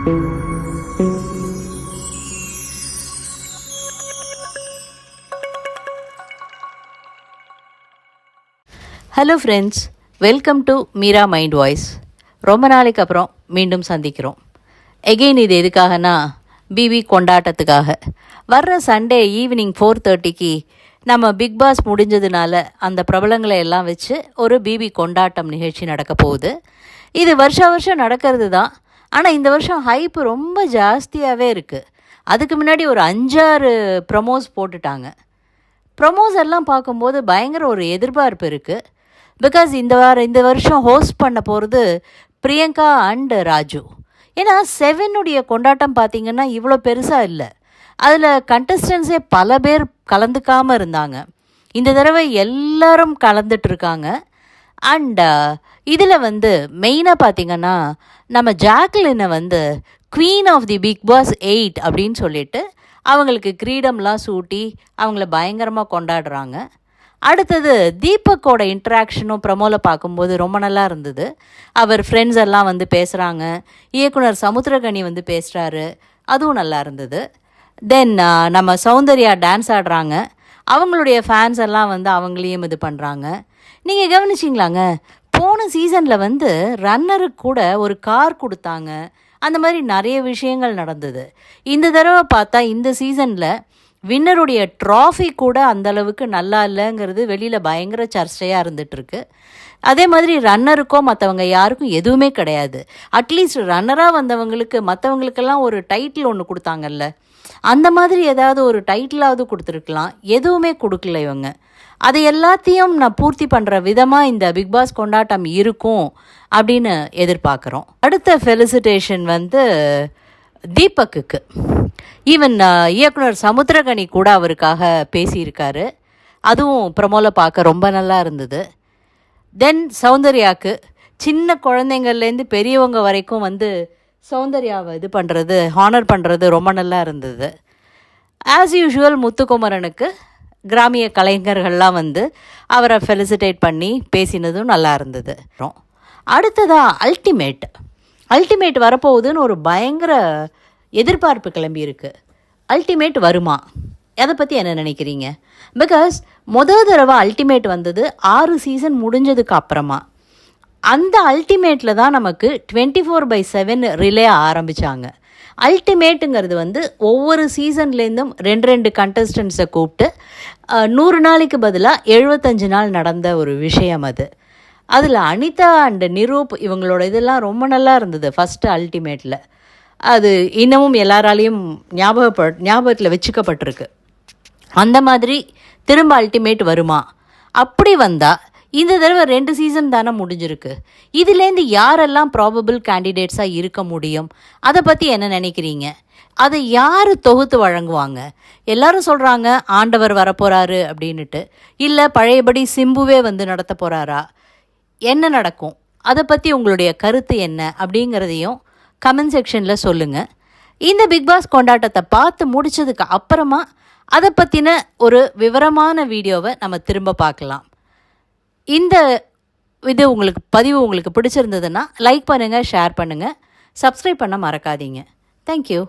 Hello friends, welcome to Meera mind voice. ரொம்ப நாளைக்கு அப்புறம் மீண்டும் சந்திக்கிறோம். எகெயின் இது எதுக்காகனா பிபி கொண்டாட்டத்துக்காக. வர்ற சண்டே ஈவினிங் 4:30க்கு நம்ம பிக் பாஸ் முடிஞ்சதுனால அந்த பிரபலங்களை எல்லாம் வச்சு ஒரு பிபி கொண்டாட்டம் நிகழ்ச்சி நடக்க போகுது. இது வருஷம் நடக்கிறது தான். ஆனால் இந்த வருஷம் ஹைப்பு ரொம்ப ஜாஸ்தியாகவே இருக்குது. அதுக்கு முன்னாடி ஒரு 5-6 ப்ரமோஸ் போட்டுட்டாங்க. ப்ரமோஸ் எல்லாம் பார்க்கும்போது பயங்கர ஒரு எதிர்பார்ப்பு இருக்குது. பிகாஸ் இந்த வருஷம் ஹோஸ்ட் பண்ண போகிறது பிரியங்கா அண்ட் ராஜு. ஏன்னா 7 கொண்டாட்டம் பார்த்திங்கன்னா இவ்வளோ பெருசாக இல்லை. அதில் கண்டஸ்டன்ஸே பல பேர் கலந்துக்காமல் இருந்தாங்க. இந்த தடவை எல்லாரும் கலந்துட்டுருக்காங்க. அண்ட் இதில் மெயினாக பார்த்திங்கன்னா நம்ம ஜாக்லினை queen of the Bigg Boss 8 அப்படின்னு சொல்லிட்டு அவங்களுக்கு கிரீடம்லாம் சூட்டி அவங்கள பயங்கரமாக கொண்டாடுறாங்க. அடுத்தது தீபக்கோட இன்ட்ராக்ஷனும் ப்ரமோவில் பார்க்கும்போது ரொம்ப நல்லா இருந்தது. அவர் ஃப்ரெண்ட்ஸ் எல்லாம் பேசுகிறாங்க. இயக்குனர் சமுத்திரகனி பேசுகிறாரு, அதுவும் நல்லா இருந்தது. தென் நம்ம சௌந்தர்யா டான்ஸ் ஆடுறாங்க. அவங்களுடைய ஃபேன்ஸ் எல்லாம் அவங்களையும் இது பண்ணுறாங்க. நீங்கள் கவனிச்சிங்களாங்க, போன சீசனில் ரன்னருக்கு கூட ஒரு கார் கொடுத்தாங்க. அந்த மாதிரி நிறைய விஷயங்கள் நடந்தது. இந்த தடவை பார்த்தா இந்த சீசனில் வின்னருடைய ட்ராஃபி கூட அந்தளவுக்கு நல்லா இல்லைங்கிறது வெளியில் பயங்கர சர்ச்சையாக இருந்துகிட்ருக்கு. அதே மாதிரி ரன்னருக்கோ மற்றவங்க யாருக்கும் எதுவுமே கிடையாது. அட்லீஸ்ட் ரன்னராக வந்தவங்களுக்கு மற்றவங்களுக்கெல்லாம் ஒரு டைட்டில் ஒன்று கொடுத்தாங்கல்ல, அந்த மாதிரி ஏதாவது ஒரு டைட்டிலாவது கொடுத்துருக்கலாம். எதுவுமே கொடுக்கல இவங்க. அதை எல்லாத்தையும் நான் பூர்த்தி பண்ணுற விதமாக இந்த பிக் பாஸ் கொண்டாட்டம் இருக்கும் அப்படின்னு எதிர்பார்க்குறோம். அடுத்த ஃபெலிசிட்டேஷன் தீபக்குக்கு. ஈவன் இயக்குனர் சமுத்திரகனி கூட அவருக்காக பேசியிருக்காரு. அதுவும் ப்ரமோவில் பார்க்க ரொம்ப நல்லா இருந்தது. தென் சௌந்தர்யாவுக்கு சின்ன குழந்தைங்கள்லேருந்து பெரியவங்க வரைக்கும் சௌந்தர்யாவை இது பண்ணுறது, ஹானர் பண்ணுறது ரொம்ப நல்லா இருந்தது. ஆஸ் யூஷுவல் முத்துக்குமரனுக்கு கிராமிய கலைஞர்கள்லாம் அவரை ஃபெலிசிட்டேட் பண்ணி பேசினதும் நல்லா இருந்தது. அடுத்ததாக அல்டிமேட் வரப்போகுதுன்னு ஒரு பயங்கர எதிர்பார்ப்பு கிளம்பியிருக்கு. அல்டிமேட் வருமா? அதை பற்றி என்ன நினைக்கிறீங்க? பிகாஸ் தடவை அல்டிமேட் வந்தது 6 சீசன் முடிஞ்சதுக்கு அப்புறமா. அந்த அல்டிமேட்டில் தான் நமக்கு 24/7 ரிலே ஆரம்பித்தாங்க. அல்டிமேட்டுங்கிறது ஒவ்வொரு சீசன்லேருந்தும் 2 கண்டஸ்டன்ஸை கூப்பிட்டு 100 நாளைக்கு பதிலாக 75 நாள் நடந்த ஒரு விஷயம் அது. அதில் அனிதா அண்ட் நிரூப் இவங்களோட இதெல்லாம் ரொம்ப நல்லா இருந்தது ஃபஸ்ட்டு அல்டிமேட்டில். அது இன்னமும் எல்லாராலையும் ஞாபகத்தில் வச்சுக்கப்பட்டிருக்கு. அந்த மாதிரி திரும்ப அல்டிமேட் வருமா? அப்படி வந்தால் இந்த தடவை 2 சீசன் தானே முடிஞ்சிருக்கு. இதுலேருந்து யாரெல்லாம் ப்ராபபிள் கேண்டிடேட்ஸாக இருக்க முடியும்? அதை பற்றி என்ன நினைக்கிறீங்க? அதை யார் தொகுத்து வழங்குவாங்க? எல்லாரும் சொல்கிறாங்க ஆண்டவர் வரப்போகிறாரு அப்படின்ட்டு. இல்லை பழையபடி சிம்புவே நடத்த போகிறாரா? என்ன நடக்கும்? அதை பற்றி உங்களுடைய கருத்து என்ன அப்படிங்கிறதையும் கமெண்ட் செக்ஷனில் சொல்லுங்கள். இந்த பிக் பாஸ் கொண்டாட்டத்தை பார்த்து முடித்ததுக்கு அப்புறமா அதை பற்றின ஒரு விவரமான வீடியோவை நம்ம திரும்ப பார்க்கலாம். இந்த பதிவு உங்களுக்கு பிடிச்சிருந்ததுன்னா லைக் பண்ணுங்கள், ஷேர் பண்ணுங்கள், சப்ஸ்கிரைப் பண்ண மறக்காதீங்க. தேங்க்யூ.